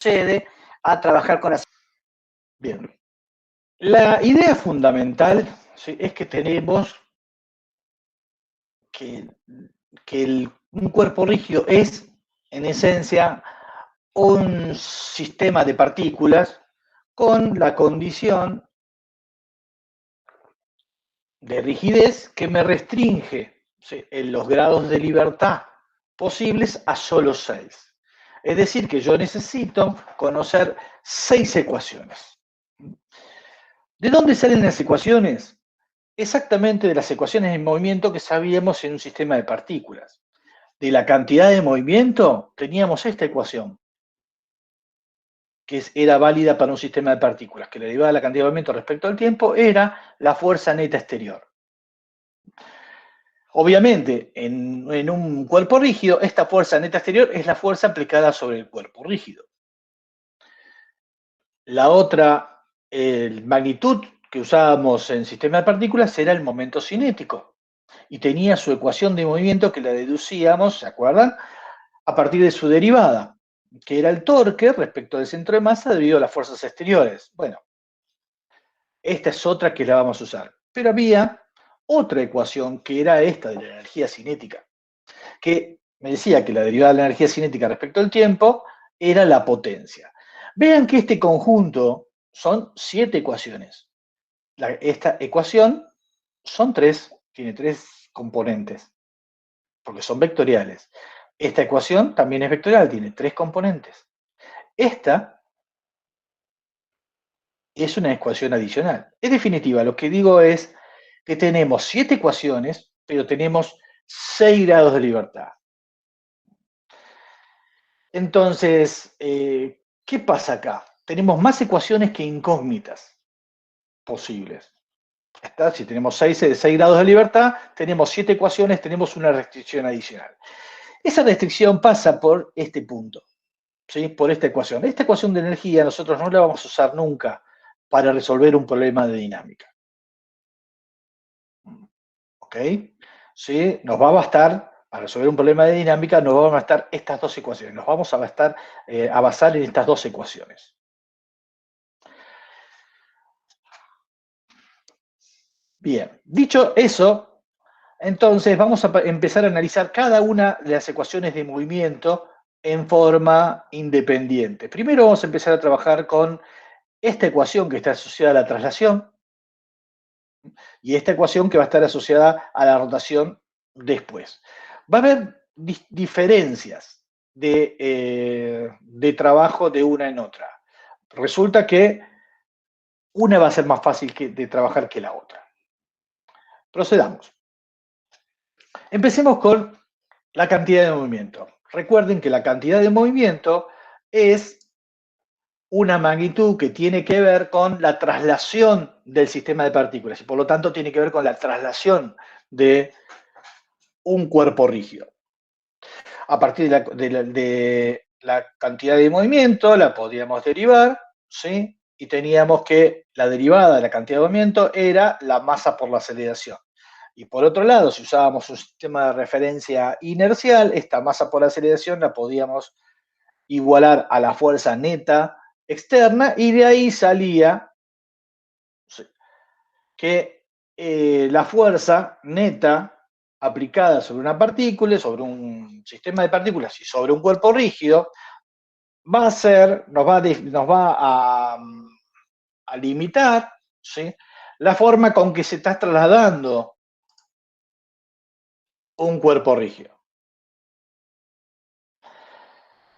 procede a trabajar con las... Bien, la idea fundamental, ¿sí?, es que tenemos que un cuerpo rígido es, en esencia, un sistema de partículas con la condición de rigidez que me restringe, ¿sí?, en los grados de libertad posibles a solo 6. Es decir, que yo necesito conocer 6 ecuaciones. ¿De dónde salen las ecuaciones? Exactamente de las ecuaciones de movimiento que sabíamos en un sistema de partículas. De la cantidad de movimiento teníamos esta ecuación, que era válida para un sistema de partículas, que la derivada de la cantidad de movimiento respecto al tiempo era la fuerza neta exterior. Obviamente, en un cuerpo rígido, esta fuerza neta exterior es la fuerza aplicada sobre el cuerpo rígido. La otra magnitud que usábamos en sistema de partículas era el momento cinético, y tenía su ecuación de movimiento que la deducíamos, ¿se acuerdan?, a partir de su derivada, que era el torque respecto del centro de masa debido a las fuerzas exteriores. Bueno, esta es otra que la vamos a usar. Pero había otra ecuación que era esta de la energía cinética, que me decía que la derivada de la energía cinética respecto al tiempo era la potencia. Vean que este conjunto son 7 ecuaciones. Esta ecuación son 3, tiene 3 componentes, porque son vectoriales. Esta ecuación también es vectorial, tiene 3 componentes. Esta es una ecuación adicional. En definitiva, lo que digo es que tenemos 7 ecuaciones, pero tenemos 6 grados de libertad. Entonces, ¿qué pasa acá? Tenemos más ecuaciones que incógnitas posibles. Si tenemos 6 grados de libertad, tenemos 7 ecuaciones, tenemos una restricción adicional. Esa restricción pasa por este punto, ¿sí?, por esta ecuación. Esta ecuación de energía nosotros no la vamos a usar nunca para resolver un problema de dinámica. ¿Ok? ¿Sí? Nos va a bastar, para resolver un problema de dinámica, nos van a bastar estas 2 ecuaciones. Nos vamos a basar en estas 2 ecuaciones. Bien, dicho eso, entonces vamos a empezar a analizar cada una de las ecuaciones de movimiento en forma independiente. Primero vamos a empezar a trabajar con esta ecuación que está asociada a la traslación y esta ecuación que va a estar asociada a la rotación después. Va a haber diferencias de trabajo de una en otra. Resulta que una va a ser más fácil de trabajar que la otra. Procedamos. Empecemos con la cantidad de movimiento. Recuerden que la cantidad de movimiento es una magnitud que tiene que ver con la traslación del sistema de partículas y por lo tanto tiene que ver con la traslación de un cuerpo rígido. A partir de la cantidad de movimiento la podíamos derivar, ¿sí?, y teníamos que la derivada de la cantidad de movimiento era la masa por la aceleración. Y por otro lado, si usábamos un sistema de referencia inercial, esta masa por aceleración la podíamos igualar a la fuerza neta externa, y de ahí salía que la fuerza neta aplicada sobre una partícula, sobre un sistema de partículas y sobre un cuerpo rígido, nos va a limitar, ¿sí?, la forma con que se está trasladando un cuerpo rígido.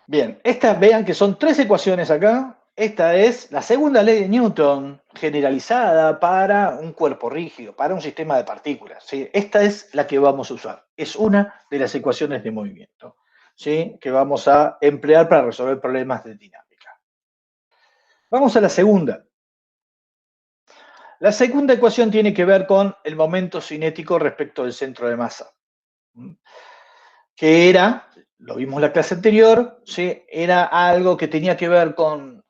Bien, vean que son 3 ecuaciones acá. Esta es la segunda ley de Newton generalizada para un cuerpo rígido, para un sistema de partículas, ¿sí? Esta es la que vamos a usar. Es una de las ecuaciones de movimiento, ¿sí?, que vamos a emplear para resolver problemas de dinámica. Vamos a la segunda. La segunda ecuación tiene que ver con el momento cinético respecto del centro de masa, que era, lo vimos en la clase anterior, ¿sí?, era algo que tenía que ver con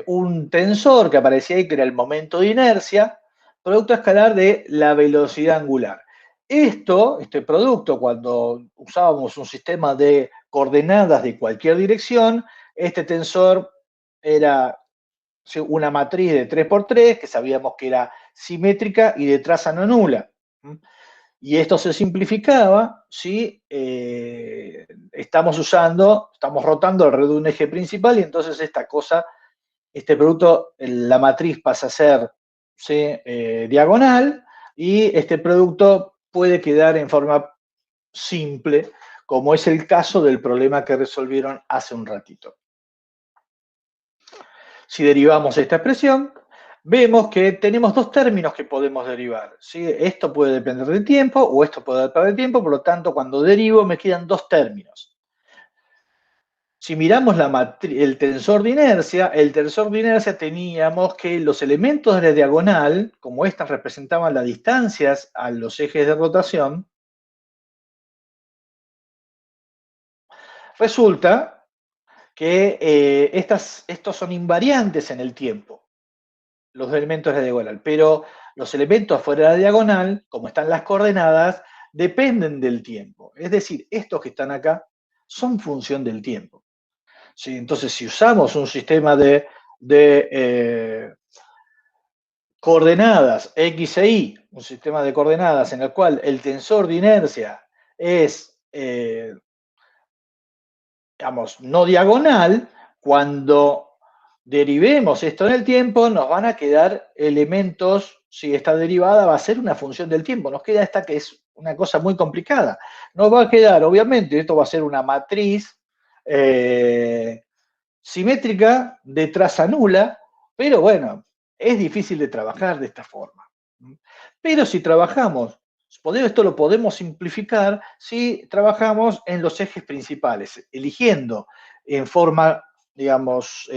un tensor que aparecía ahí, que era el momento de inercia, producto escalar de la velocidad angular. Este producto, cuando usábamos un sistema de coordenadas de cualquier dirección, este tensor era una matriz de 3 por 3, que sabíamos que era simétrica y de traza no nula. Y esto se simplificaba si estamos rotando alrededor de un eje principal, y entonces este producto, la matriz pasa a ser, ¿sí?, diagonal, y este producto puede quedar en forma simple, como es el caso del problema que resolvieron hace un ratito. Si derivamos esta expresión, vemos que tenemos dos términos que podemos derivar, ¿sí? Esto puede depender del tiempo o esto puede depender del tiempo, por lo tanto, cuando derivo me quedan dos términos. Si miramos el tensor de inercia, teníamos que los elementos de la diagonal, como estas representaban las distancias a los ejes de rotación, resulta que estos son invariantes en el tiempo, los elementos de la diagonal, pero los elementos fuera de la diagonal, como están las coordenadas, dependen del tiempo. Es decir, estos que están acá son función del tiempo. ¿Sí? Entonces, si usamos un sistema de coordenadas X e Y, un sistema de coordenadas en el cual el tensor de inercia es, digamos, no diagonal, cuando derivemos esto en el tiempo, nos van a quedar elementos, si esta derivada va a ser una función del tiempo, nos queda esta que es una cosa muy complicada. Nos va a quedar, obviamente, esto va a ser una matriz simétrica de traza nula, pero bueno, es difícil de trabajar de esta forma. Pero si trabajamos, esto lo podemos simplificar si trabajamos en los ejes principales, eligiendo en forma, digamos,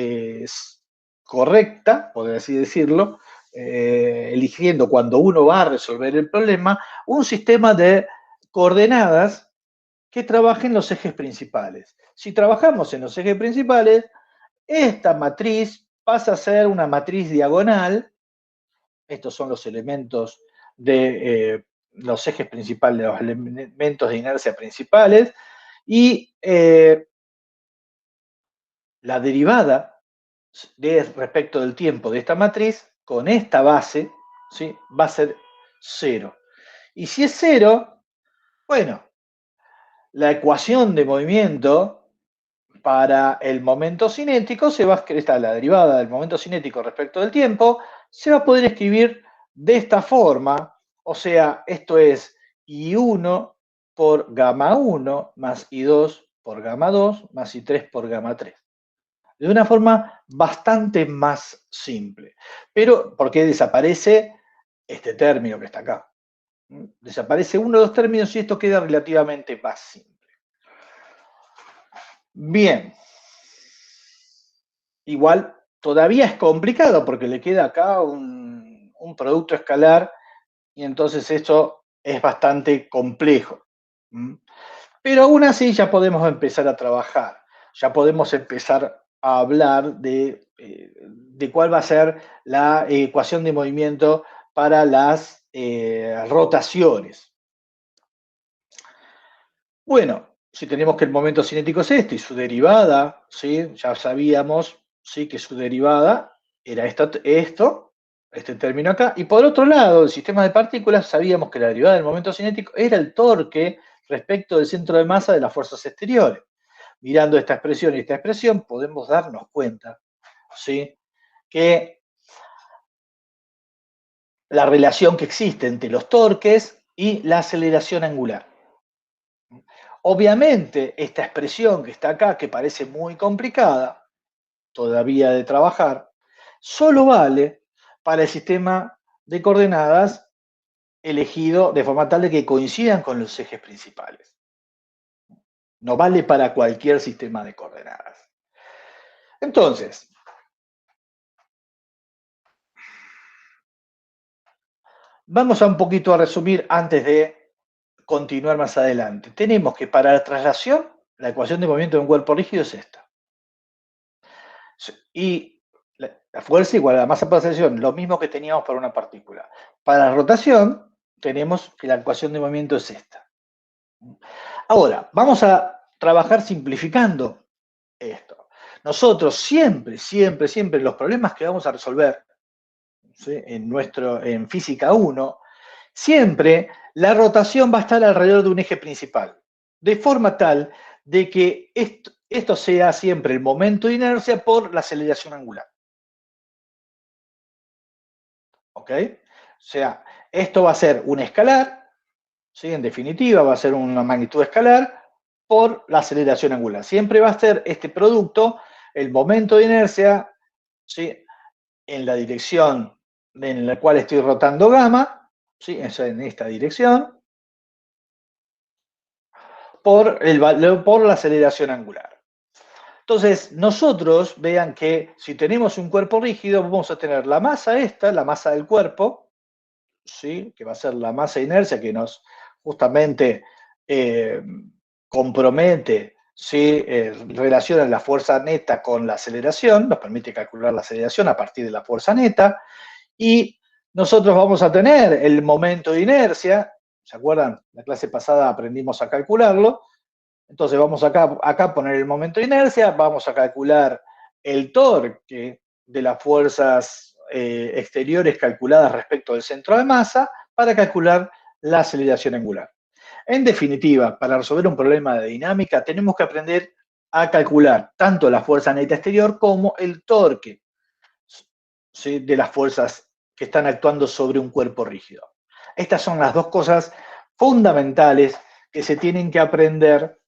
correcta, por así decirlo, eligiendo cuando uno va a resolver el problema, un sistema de coordenadas que trabaje en los ejes principales. Si trabajamos en los ejes principales, esta matriz pasa a ser una matriz diagonal. Estos son los elementos de los ejes principales, los elementos de inercia principales, y la derivada respecto del tiempo de esta matriz con esta base, ¿sí?, va a ser 0. Y si es 0, bueno, la ecuación de movimiento para el momento cinético la derivada del momento cinético respecto del tiempo, se va a poder escribir de esta forma, o sea, esto es I1 por gamma 1 más I2 por gamma 2 más I3 por gamma 3. De una forma bastante más simple. Pero, ¿por qué desaparece este término que está acá? Desaparece uno de los términos y esto queda relativamente más simple. Bien. Igual, todavía es complicado porque le queda acá un producto escalar y entonces esto es bastante complejo. Pero aún así ya podemos empezar a trabajar, ya podemos empezar a hablar de cuál va a ser la ecuación de movimiento para las rotaciones. Bueno, si tenemos que el momento cinético es este y su derivada, ¿sí?, ya sabíamos, ¿sí?, que su derivada era este término acá. Y por otro lado, el sistema de partículas, sabíamos que la derivada del momento cinético era el torque respecto del centro de masa de las fuerzas exteriores. Mirando esta expresión y esta expresión, podemos darnos cuenta, ¿sí?, que la relación que existe entre los torques y la aceleración angular. Obviamente, esta expresión que está acá, que parece muy complicada todavía de trabajar, solo vale para el sistema de coordenadas elegido de forma tal de que coincidan con los ejes principales. No vale para cualquier sistema de coordenadas. Entonces, vamos a un poquito a resumir antes de continuar más adelante. Tenemos que para la traslación, la ecuación de movimiento de un cuerpo rígido es esta. Y la fuerza igual a la masa por aceleración, lo mismo que teníamos para una partícula. Para la rotación, tenemos que la ecuación de movimiento es esta. Ahora, vamos a trabajar simplificando esto. nosotros siempre, siempre, siempre los problemas que vamos a resolver, ¿sí?, en física 1, siempre la rotación va a estar alrededor de un eje principal, de forma tal de que esto sea siempre el momento de inercia por la aceleración angular. ¿Ok? O sea, esto va a ser un escalar, ¿sí? En definitiva, va a ser una magnitud escalar por la aceleración angular. Siempre va a ser este producto, el momento de inercia, ¿sí?, en la dirección en la cual estoy rotando gamma, ¿sí?, en esta dirección, por la aceleración angular. Entonces, nosotros vean que si tenemos un cuerpo rígido, vamos a tener la masa esta, la masa del cuerpo, ¿sí?, que va a ser la masa de inercia que nos justamente eh, compromete, ¿sí?, relaciona la fuerza neta con la aceleración, nos permite calcular la aceleración a partir de la fuerza neta, y nosotros vamos a tener el momento de inercia, ¿se acuerdan? La clase pasada aprendimos a calcularlo, entonces vamos acá a poner el momento de inercia, vamos a calcular el torque de las fuerzas exteriores calculadas respecto del centro de masa para calcular la aceleración angular. En definitiva, para resolver un problema de dinámica tenemos que aprender a calcular tanto la fuerza neta exterior como el torque, ¿sí?, de las fuerzas que están actuando sobre un cuerpo rígido. Estas son las dos cosas fundamentales que se tienen que aprender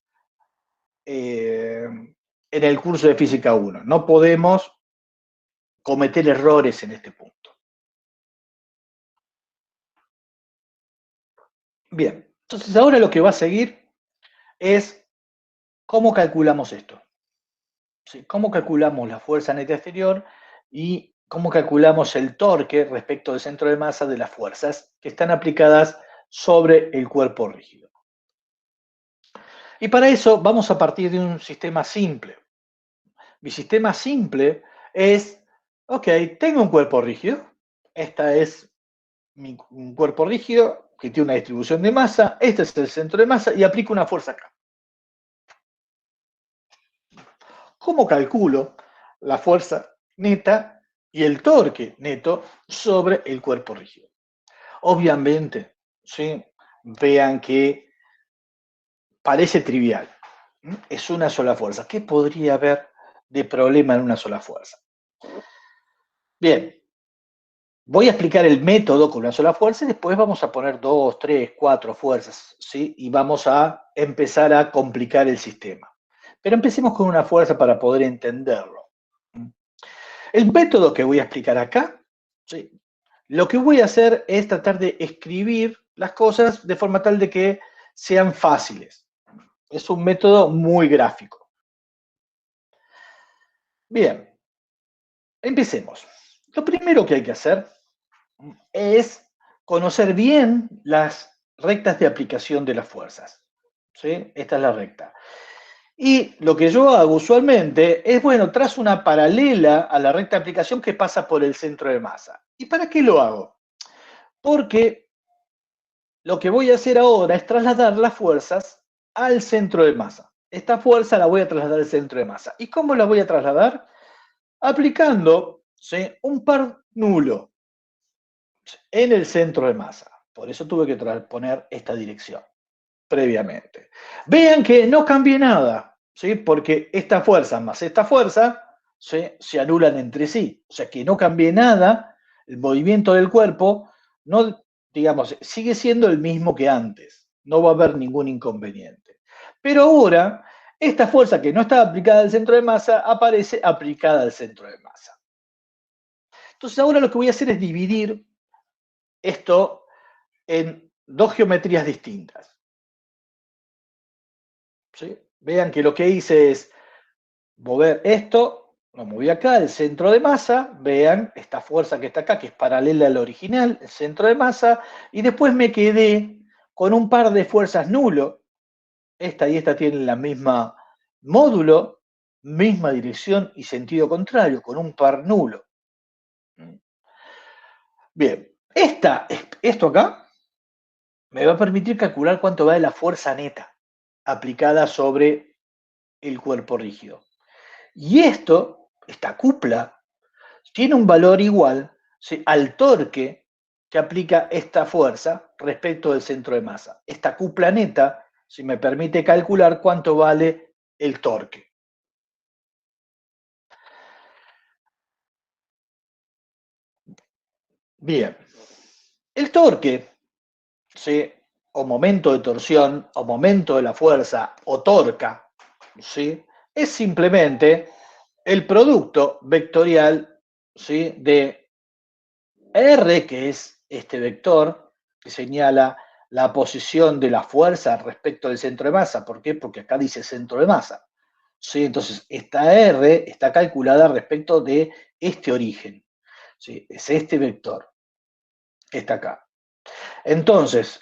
en el curso de Física 1. No podemos cometer errores en este punto. Bien, entonces ahora lo que va a seguir es cómo calculamos esto. ¿Sí? Cómo calculamos la fuerza neta exterior y cómo calculamos el torque respecto del centro de masa de las fuerzas que están aplicadas sobre el cuerpo rígido. Y para eso vamos a partir de un sistema simple. Mi sistema simple es, ok, tengo un cuerpo rígido, esta es un cuerpo rígido que tiene una distribución de masa, este es el centro de masa y aplico una fuerza acá. ¿Cómo calculo la fuerza neta y el torque neto sobre el cuerpo rígido? Obviamente, ¿sí?, vean que parece trivial. Es una sola fuerza. ¿Qué podría haber de problema en una sola fuerza? Bien, voy a explicar el método con una sola fuerza y después vamos a poner 2, 3, 4 fuerzas, ¿sí? Y vamos a empezar a complicar el sistema. Pero empecemos con una fuerza para poder entenderlo. El método que voy a explicar acá, ¿sí?, lo que voy a hacer es tratar de escribir las cosas de forma tal de que sean fáciles. Es un método muy gráfico. Bien, empecemos. Lo primero que hay que hacer es conocer bien las rectas de aplicación de las fuerzas, ¿sí? Esta es la recta. Y lo que yo hago usualmente es, bueno, trazo una paralela a la recta de aplicación que pasa por el centro de masa. ¿Y para qué lo hago? Porque lo que voy a hacer ahora es trasladar las fuerzas al centro de masa. Esta fuerza la voy a trasladar al centro de masa. ¿Y cómo la voy a trasladar? Aplicando, ¿sí?, un par nulo en el centro de masa. Por eso tuve que poner esta dirección previamente. Vean que no cambié nada, ¿sí?, porque esta fuerza más esta fuerza, ¿sí?, se anulan entre sí. O sea que no cambié nada, el movimiento del cuerpo, no, digamos, sigue siendo el mismo que antes. No va a haber ningún inconveniente. Pero ahora, esta fuerza que no estaba aplicada al centro de masa aparece aplicada al centro de masa. Entonces ahora lo que voy a hacer es dividir esto en dos geometrías distintas, ¿sí? Vean que lo que hice es mover esto, lo moví acá, el centro de masa, vean esta fuerza que está acá, que es paralela al original, el centro de masa, y después me quedé con un par de fuerzas nulo, esta y esta tienen la misma módulo, misma dirección y sentido contrario, con un par nulo. Bien, esto acá me va a permitir calcular cuánto vale la fuerza neta aplicada sobre el cuerpo rígido. Y esta cupla, tiene un valor igual, ¿sí?, al torque que aplica esta fuerza respecto del centro de masa. Esta cupla neta, si me permite calcular cuánto vale el torque. Bien, el torque, ¿sí?, o momento de torsión, o momento de la fuerza, o torca, ¿sí?, es simplemente el producto vectorial, ¿sí?, de R, que es este vector que señala la posición de la fuerza respecto del centro de masa. ¿Por qué? Porque acá dice centro de masa. ¿Sí? Entonces, esta R está calculada respecto de este origen. ¿Sí? Es este vector que está acá. Entonces,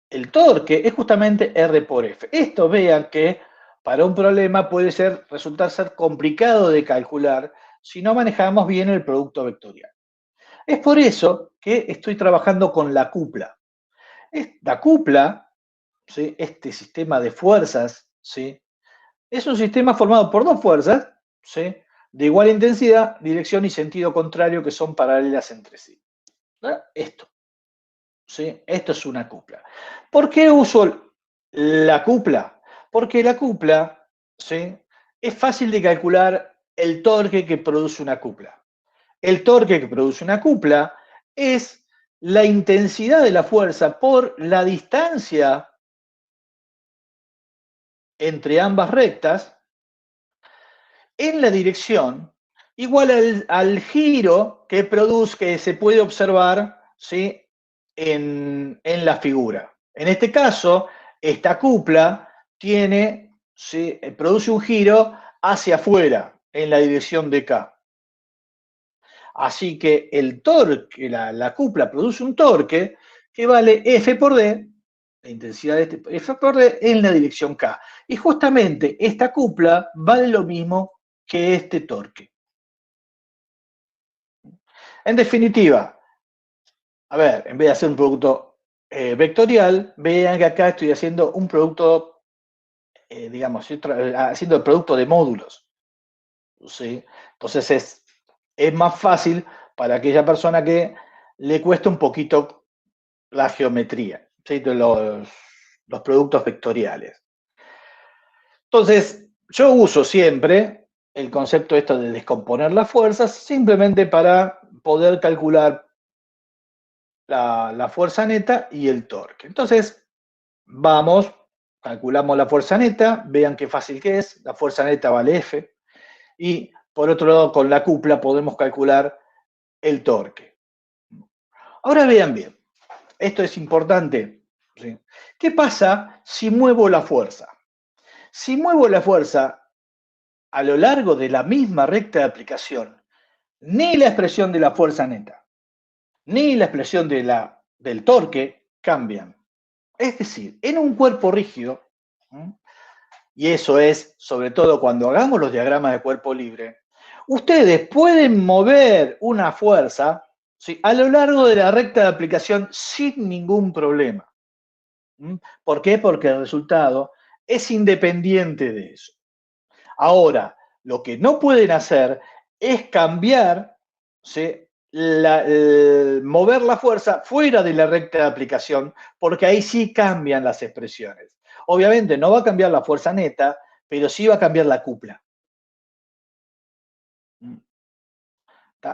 el torque es justamente R por F. Esto, vean que para un problema puede resultar ser complicado de calcular si no manejamos bien el producto vectorial. Es por eso que estoy trabajando con la cupla. La cupla, ¿sí?, este sistema de fuerzas, ¿sí?, es un sistema formado por dos fuerzas, ¿sí?, de igual intensidad, dirección y sentido contrario, que son paralelas entre sí. ¿No? ¿Sí? Esto es una cupla. ¿Por qué uso la cupla? Porque la cupla, ¿sí?, es fácil de calcular el torque que produce una cupla. El torque que produce una cupla es la intensidad de la fuerza por la distancia entre ambas rectas en la dirección igual al giro que produce, que se puede observar, ¿sí?, en la figura. En este caso, esta cupla ¿sí?, produce un giro hacia afuera en la dirección de K. Así que el torque, la cupla produce un torque que vale F por D, la intensidad de este F por D en la dirección K. Y justamente esta cupla vale lo mismo que este torque. En definitiva, a ver, en vez de hacer un producto vectorial, vean que acá estoy haciendo un producto, digamos, estoy haciendo el producto de módulos, ¿sí? Entonces es más fácil para aquella persona que le cuesta un poquito la geometría, ¿sí?, de los productos vectoriales. Entonces, yo uso siempre el concepto esto de descomponer las fuerzas simplemente para poder calcular la fuerza neta y el torque. Entonces, vamos, calculamos la fuerza neta, vean qué fácil que es, la fuerza neta vale F, y por otro lado, con la cupla podemos calcular el torque. Ahora vean bien, esto es importante, ¿sí? ¿Qué pasa si muevo la fuerza? Si muevo la fuerza a lo largo de la misma recta de aplicación, ni la expresión de la fuerza neta, ni la expresión del torque cambian. Es decir, en un cuerpo rígido, ¿sí?, y eso es sobre todo cuando hagamos los diagramas de cuerpo libre, ustedes pueden mover una fuerza, ¿sí?, a lo largo de la recta de aplicación sin ningún problema. ¿Por qué? Porque el resultado es independiente de eso. Ahora, lo que no pueden hacer es cambiar, ¿sí?, mover la fuerza fuera de la recta de aplicación, porque ahí sí cambian las expresiones. Obviamente no va a cambiar la fuerza neta, pero sí va a cambiar la cupla.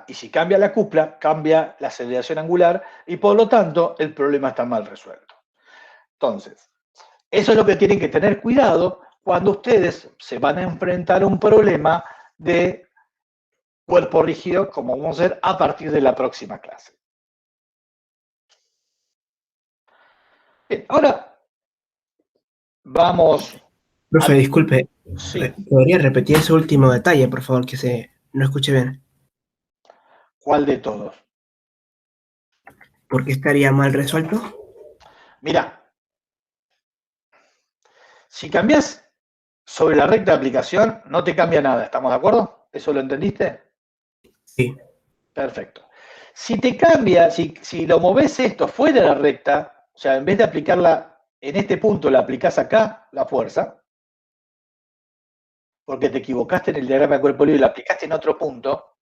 Y si cambia la cupla, cambia la aceleración angular y por lo tanto el problema está mal resuelto. Entonces, eso es lo que tienen que tener cuidado cuando ustedes se van a enfrentar a un problema de cuerpo rígido, como vamos a ver a partir de la próxima clase. Bien, ahora vamos Profe, disculpe, Sí, ¿podría repetir ese último detalle, por favor, no escuché bien? ¿cuál de todos? ¿Por qué estaría mal resuelto? Mira, si cambias sobre la recta de aplicación, no te cambia nada, ¿estamos de acuerdo? ¿Eso lo entendiste? Sí. Perfecto. Si te cambia, si lo moves esto fuera de la recta, o sea, en vez de aplicarla en este punto, la aplicás acá, la fuerza, porque te equivocaste en el diagrama de cuerpo libre y lo aplicaste en otro punto,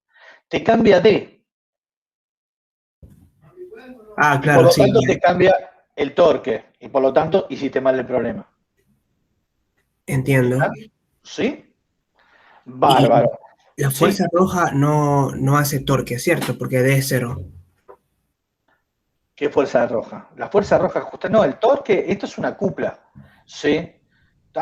te cambia D. Ah, Y por claro, lo sí. tanto te cambia el torque. Y por lo tanto hiciste mal el problema. Entiendo. ¿Está? ¿Sí? Y Bárbaro. la fuerza ¿Sí? roja no hace torque, ¿cierto? Porque D es cero. ¿Qué fuerza roja? La fuerza roja justa. No, el torque, esto es una cupla. ¿Sí?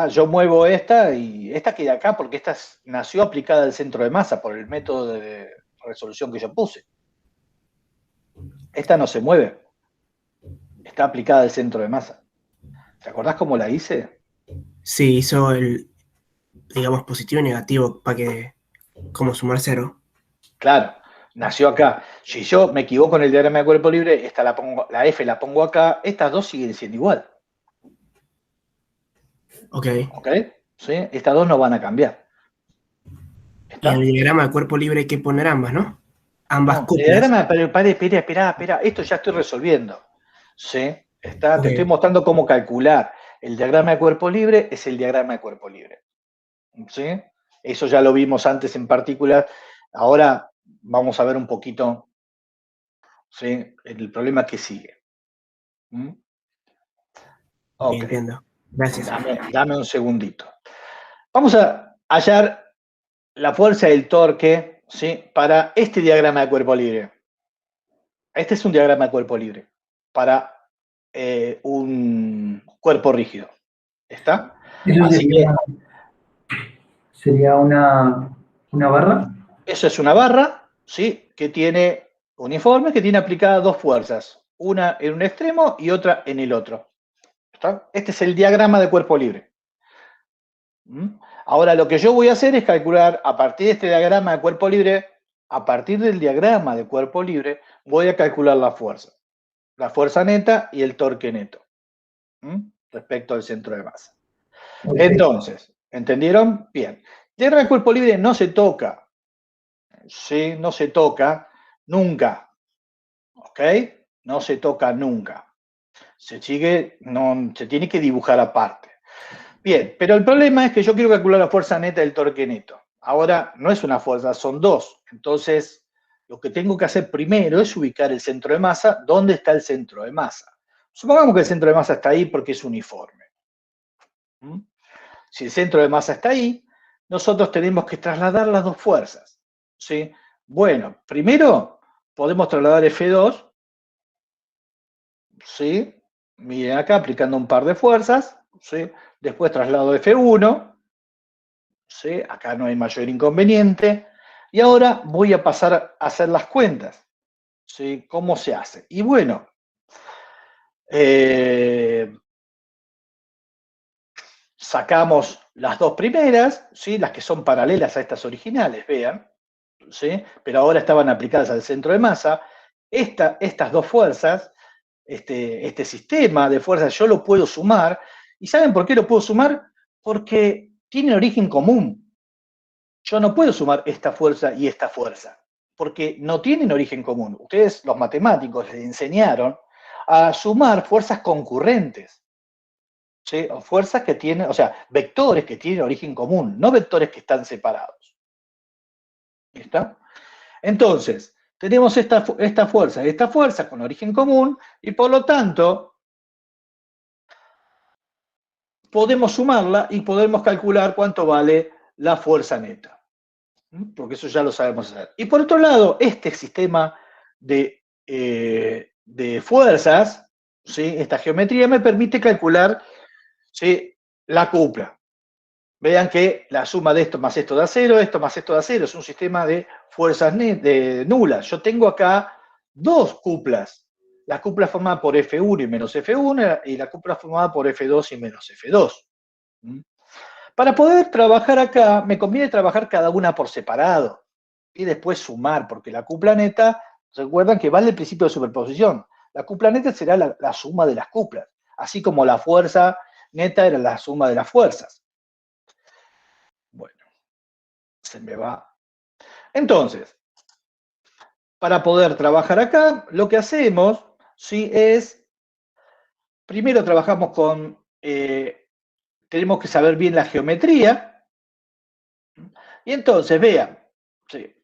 Yo muevo esta y esta queda acá porque esta nació aplicada al centro de masa por el método de resolución que yo puse. Esta no se mueve, está aplicada al centro de masa. ¿Te acordás cómo la hice? Sí, hizo el, digamos, positivo y negativo para que, como sumar cero. Claro, nació acá. Si yo me equivoco en el diagrama de cuerpo libre, esta la F la pongo acá, estas dos siguen siendo igual. Ok. ¿Ok? ¿Sí? Estas dos no van a cambiar. Y en el ¿Está? diagrama de cuerpo libre hay que poner ambas, ¿no? Ambas No, el cuplas. diagrama, pero espera, esto ya estoy resolviendo. ¿Sí? Está, te estoy Ok. mostrando cómo calcular. El diagrama de cuerpo libre es el diagrama de cuerpo libre. ¿Sí? Eso ya lo vimos antes en particular. Ahora vamos a ver un poquito, ¿sí? El problema que sigue. ¿Mm? Ok, Ok, entiendo. Gracias. dame un segundito. Vamos a hallar la fuerza y el torque, ¿sí? Para este diagrama de cuerpo libre. Este es un diagrama de cuerpo libre para un cuerpo rígido. ¿Está? Eso Así que sería una barra. eso es una barra, ¿sí? Que tiene uniforme, que tiene aplicadas dos fuerzas, una en un extremo y otra en el otro. ¿Está? Este es el diagrama de cuerpo libre. ¿Mm? Ahora lo que yo voy a hacer es calcular a partir de este diagrama de cuerpo libre, a partir del diagrama de cuerpo libre, voy a calcular la fuerza neta y el torque neto, respecto al centro de masa. Ok. Entonces, ¿entendieron? Bien. El diagrama de cuerpo libre no se toca, ¿sí? No se toca nunca, ¿ok? No se toca nunca. Se sigue, no, se tiene que dibujar aparte. Bien, pero el problema es que yo quiero calcular la fuerza neta del torque neto. Ahora, no es una fuerza, son dos. Entonces, lo que tengo que hacer primero es ubicar el centro de masa. ¿Dónde está el centro de masa? Supongamos que el centro de masa está ahí porque es uniforme. ¿Mm? Si el centro de masa está ahí, nosotros tenemos que trasladar las dos fuerzas. ¿Sí? Bueno, primero podemos trasladar F2, ¿sí? Miren acá, aplicando un par de fuerzas, ¿sí? Después traslado F1, ¿sí? Acá no hay mayor inconveniente. Y ahora voy a pasar a hacer las cuentas, ¿sí? ¿Cómo se hace? Y bueno, eh, sacamos las dos primeras, ¿sí? Las que son paralelas a estas originales, vean, ¿sí? Pero ahora estaban aplicadas al centro de masa. Estas dos fuerzas, este sistema de fuerzas, yo lo puedo sumar. ¿Y saben por qué lo puedo sumar? Porque tienen origen común. Yo no puedo sumar esta fuerza y esta fuerza, porque no tienen origen común. Ustedes, los matemáticos, les enseñaron a sumar fuerzas concurrentes, ¿sí? O fuerzas que tienen, o sea, vectores que tienen origen común, no vectores que están separados. ¿Está? Entonces, tenemos esta fuerza con origen común y por lo tanto podemos sumarla y podemos calcular cuánto vale la fuerza neta, porque eso ya lo sabemos hacer. Y por otro lado, este sistema de fuerzas, ¿sí? Esta geometría me permite calcular, ¿sí? La cupla. Vean que la suma de esto más esto da cero, esto más esto da cero, es un sistema de fuerzas nulas. Yo tengo acá dos cuplas. La cupla formada por F1 y menos F1 y la cupla formada por F2 y menos F2. Para poder trabajar acá, me conviene trabajar cada una por separado y después sumar, porque la cupla neta, recuerdan que vale el principio de superposición. La cupla neta será la suma de las cuplas, así como la fuerza neta era la suma de las fuerzas. Bueno, se me va. Entonces, para poder trabajar acá, lo que hacemos, ¿sí? Es, primero trabajamos con, tenemos que saber bien la geometría, Y entonces, vean, ¿sí?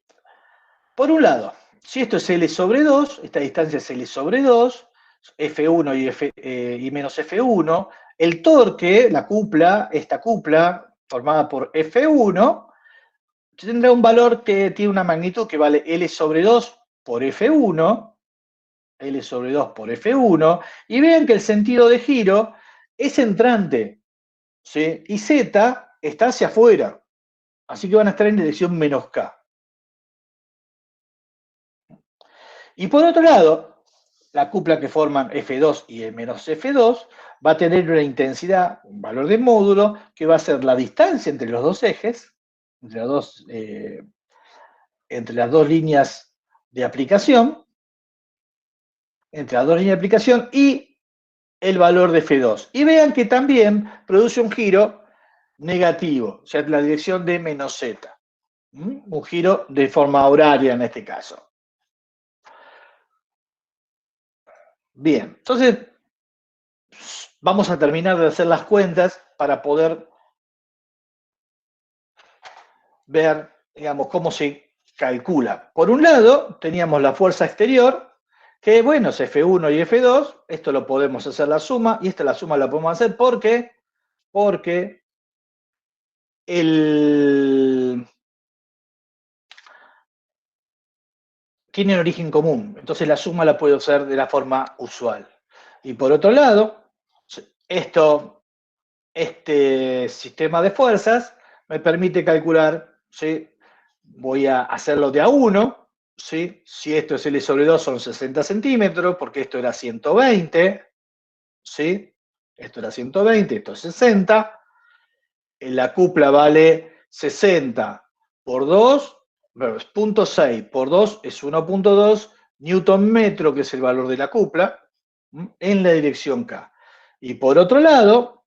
Por un lado, si esto es L sobre 2, esta distancia es L sobre 2, F1 y menos F1, el torque, la cupla, esta cupla formada por F1, tendrá un valor que tiene una magnitud que vale L sobre 2 por F1, L sobre 2 por F1, y vean que el sentido de giro es entrante, ¿sí? Y Z está hacia afuera, así que van a estar en dirección menos K. Y por otro lado, la cupla que forman F2 y el menos F2 va a tener una intensidad, un valor de módulo, que va a ser la distancia entre los dos ejes, entre las dos líneas de aplicación, y el valor de F2. Y vean que también produce un giro negativo, o sea, en la dirección de menos Z. Un giro de forma horaria en este caso. Bien, entonces vamos a terminar de hacer las cuentas para poder ver, digamos, cómo se calcula. Por un lado, teníamos la fuerza exterior, que bueno, es F1 y F2, esto lo podemos hacer la suma, y esta la suma la podemos hacer porque tienen origen común, entonces la suma la puedo hacer de la forma usual. Y por otro lado, este sistema de fuerzas me permite calcular, ¿sí? Voy a hacerlo de a 1, ¿sí? Si esto es L sobre 2 son 60 centímetros, porque esto era 120, ¿sí? Esto era 120, esto es 60. La cupla vale 60 por 2, bueno, es 0.6 por 2 es 1.2 newton metro, que es el valor de la cupla, en la dirección K. Y por otro lado,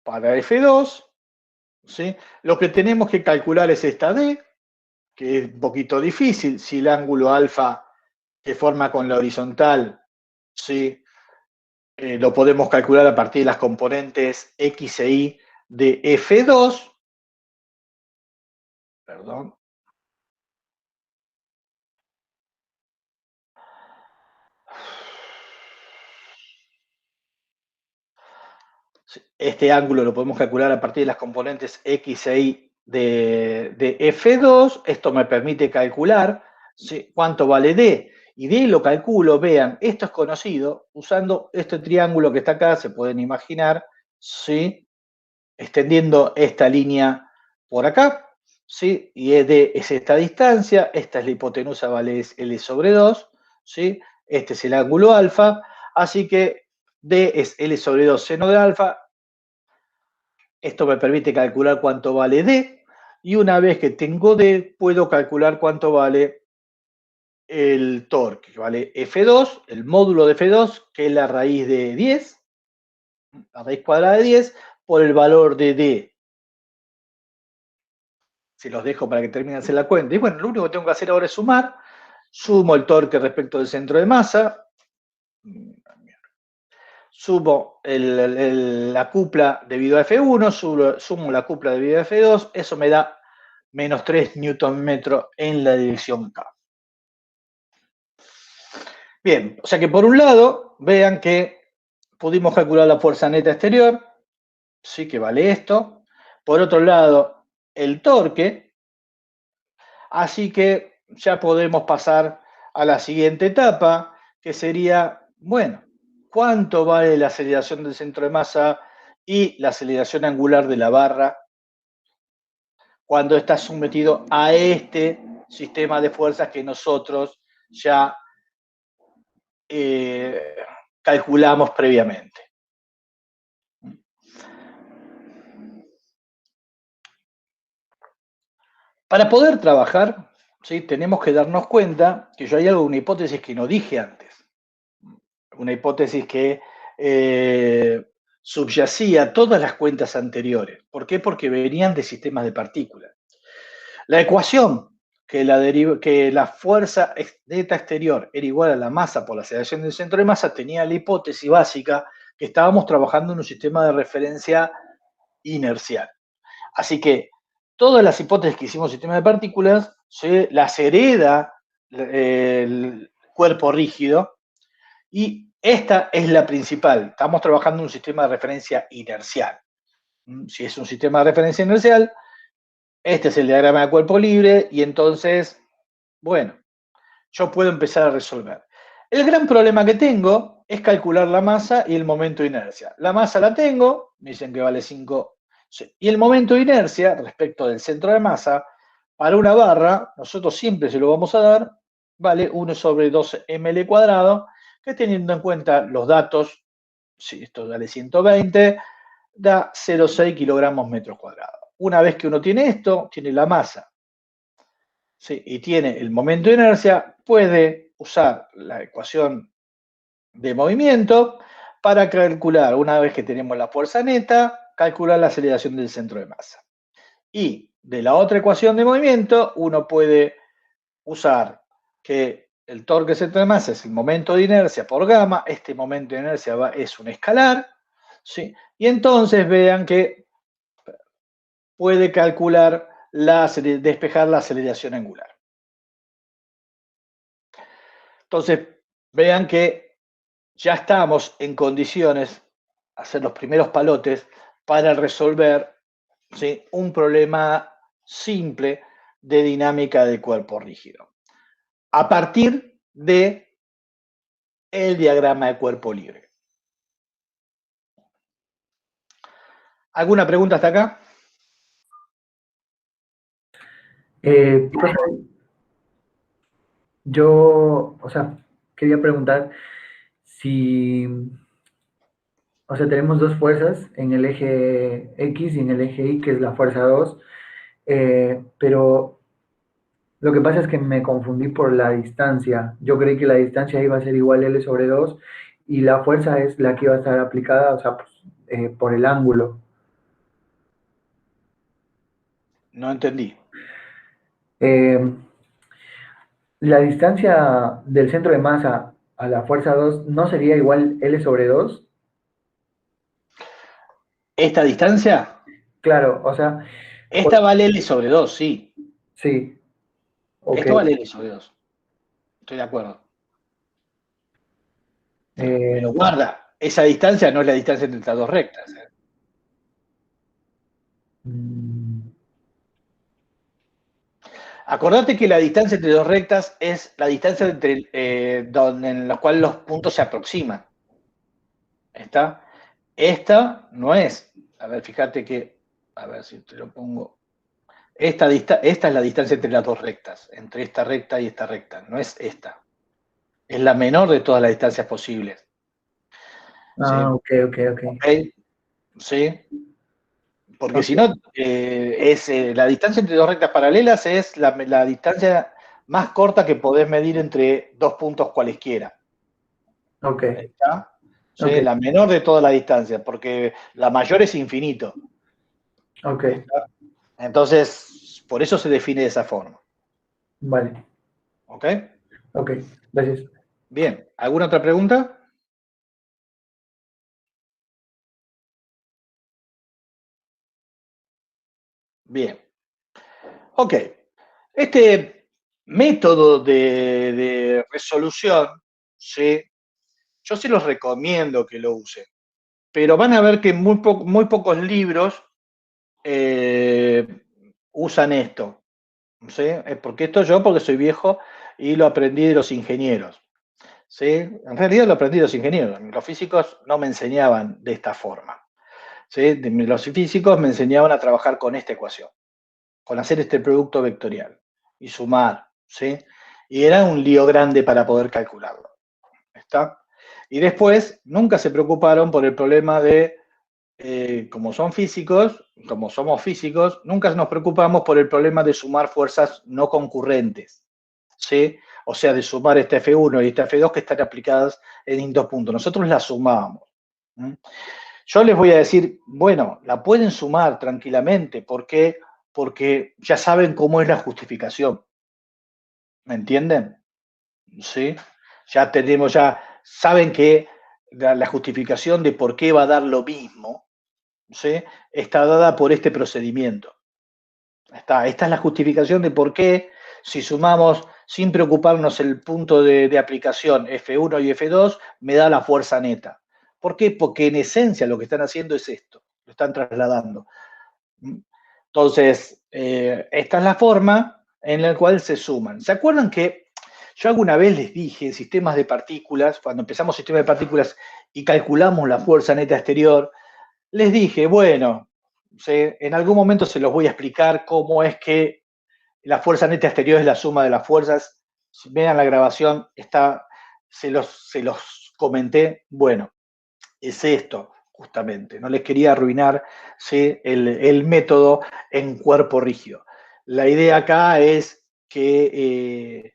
para F2, ¿sí? Lo que tenemos que calcular es esta D, que es un poquito difícil, si el ángulo alfa que forma con la horizontal, ¿sí? Lo podemos calcular a partir de las componentes X e Y de F2, perdón. Este ángulo lo podemos calcular a partir de las componentes X e Y de F2. Esto me permite calcular, ¿sí? Cuánto vale D. Y D lo calculo, vean, esto es conocido, usando este triángulo que está acá, se pueden imaginar, ¿sí? Extendiendo esta línea por acá, ¿sí? Y D es esta distancia, esta es la hipotenusa, vale L sobre 2, ¿sí? Este es el ángulo alfa, así que D es L sobre 2 seno de alfa. Esto me permite calcular cuánto vale D, y una vez que tengo D, puedo calcular cuánto vale el torque, que vale F2, el módulo de F2, que es la raíz de 10, la raíz cuadrada de 10, por el valor de D. Se los dejo para que terminen de hacer la cuenta. Y bueno, lo único que tengo que hacer ahora es sumar. Sumo el torque respecto del centro de masa. Sumo la cupla debido a F1, sumo la cupla debido a F2. Eso me da menos 3 newton metro en la dirección K. Bien, o sea que por un lado, vean que pudimos calcular la fuerza neta exterior, sí que vale esto. Por otro lado, el torque. Así que ya podemos pasar a la siguiente etapa, que sería, bueno, ¿cuánto vale la aceleración del centro de masa y la aceleración angular de la barra cuando está sometido a este sistema de fuerzas que nosotros ya calculamos previamente? Para poder trabajar, ¿sí? Tenemos que darnos cuenta que yo hay una hipótesis que no dije antes. Una hipótesis que subyacía todas las cuentas anteriores. ¿Por qué? Porque venían de sistemas de partículas. La ecuación que la fuerza neta exterior era igual a la masa por la aceleración del centro de masa tenía la hipótesis básica que estábamos trabajando en un sistema de referencia inercial. Así que todas las hipótesis que hicimos en sistema de partículas las hereda el cuerpo rígido, y esta es la principal. Estamos trabajando en un sistema de referencia inercial. Si es un sistema de referencia inercial, este es el diagrama de cuerpo libre, y entonces, bueno, yo puedo empezar a resolver. El gran problema que tengo es calcular la masa y el momento de inercia. La masa la tengo, me dicen que vale 5, y el momento de inercia respecto del centro de masa, para una barra, nosotros siempre se lo vamos a dar, vale 1 sobre 2 ml cuadrado, que teniendo en cuenta los datos, si esto vale 120, da 0,6 kilogramos metros cuadrados. Una vez que uno tiene esto, tiene la masa, ¿sí?, y tiene el momento de inercia, puede usar la ecuación de movimiento para calcular, una vez que tenemos la fuerza neta, calcular la aceleración del centro de masa. Y de la otra ecuación de movimiento, uno puede usar que el torque centro de masa es el momento de inercia por gamma. Este momento de inercia es un escalar, ¿sí? Y entonces vean que puede calcular despejar la aceleración angular. Entonces, vean que ya estamos en condiciones de hacer los primeros palotes para resolver, ¿sí?, un problema simple de dinámica de cuerpo rígido, a partir de el diagrama de cuerpo libre. ¿Alguna pregunta hasta acá? Profe, yo, o sea, quería preguntar si, o sea, tenemos dos fuerzas en el eje X y en el eje Y, que es la fuerza 2, pero lo que pasa es que me confundí por la distancia. Yo creí que la distancia iba a ser igual a L sobre 2 y la fuerza es la que iba a estar aplicada, o sea, pues, por el ángulo. No entendí. Eh, la distancia del centro de masa a la fuerza 2 no sería igual L sobre 2. ¿Esta distancia? Claro, o sea, Esta vale L sobre 2, sí. sí, ok. Esto vale L sobre 2. Estoy de acuerdo. Pero guarda, esa distancia no es la distancia entre estas dos rectas. Mm, Acordate que la distancia entre dos rectas es la distancia entre, en la cual los puntos se aproximan. ¿Está? Esta no es. A ver, fíjate que, a ver si te lo pongo. Esta es la distancia entre las dos rectas, entre esta recta y esta recta, no es esta. Es la menor de todas las distancias posibles. ¿Sí? ok, ok, ok. ¿Ok? ¿Sí? Porque Ok, si no, la distancia entre dos rectas paralelas es la distancia más corta que podés medir entre dos puntos cualesquiera. ok, ¿Está? ¿Sí? ok, La menor de todas las distancias, porque la mayor es infinito. ok, ¿Está? Entonces, por eso se define de esa forma. vale, ¿Ok? ok, gracias. Bien, ¿alguna otra pregunta? Bien. Ok. Este método de resolución, ¿sí?, yo sí los recomiendo que lo usen, pero van a ver que muy pocos libros eh, usan esto, ¿sí? Porque porque soy viejo y lo aprendí de los ingenieros, ¿sí? En realidad lo aprendí de los ingenieros. Los físicos no me enseñaban de esta forma, ¿sí? Los físicos me enseñaban a trabajar con esta ecuación, con hacer este producto vectorial y sumar, ¿sí? Y era un lío grande para poder calcularlo, ¿está? Y después nunca se preocuparon por el problema de, como somos físicos, nunca nos preocupamos por el problema de sumar fuerzas no concurrentes, ¿sí? O sea, de sumar esta F1 y esta F2 que están aplicadas en distintos puntos. Nosotros las sumábamos. Yo les voy a decir, bueno, la pueden sumar tranquilamente. ¿Por qué? Porque ya saben cómo es la justificación. ¿Me entienden? ¿Sí? Ya saben que la justificación de por qué va a dar lo mismo, ¿sí?, está dada por este procedimiento. Esta es la justificación de por qué, si sumamos sin preocuparnos el punto de aplicación F1 y F2, me da la fuerza neta. ¿Por qué? Porque en esencia lo que están haciendo es esto, lo están trasladando. Entonces, esta es la forma en la cual se suman. ¿Se acuerdan que yo alguna vez les dije en sistemas de partículas, cuando empezamos sistemas de partículas y calculamos la fuerza neta exterior, les dije, bueno, en algún momento se los voy a explicar cómo es que la fuerza neta exterior es la suma de las fuerzas. Si vean la grabación, se los comenté. Bueno, es esto, justamente. No les quería arruinar, ¿sí?, el método en cuerpo rígido. La idea acá es que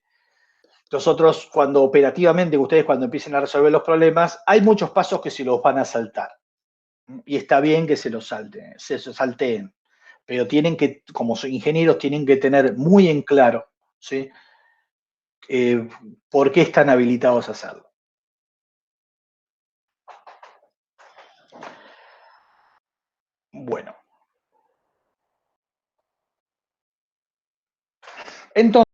nosotros, cuando operativamente, ustedes cuando empiecen a resolver los problemas, hay muchos pasos que se los van a saltar. Y está bien que se salteen, pero tienen que, como ingenieros, tienen que tener muy en claro, ¿sí?, por qué están habilitados a hacerlo. Bueno. Entonces,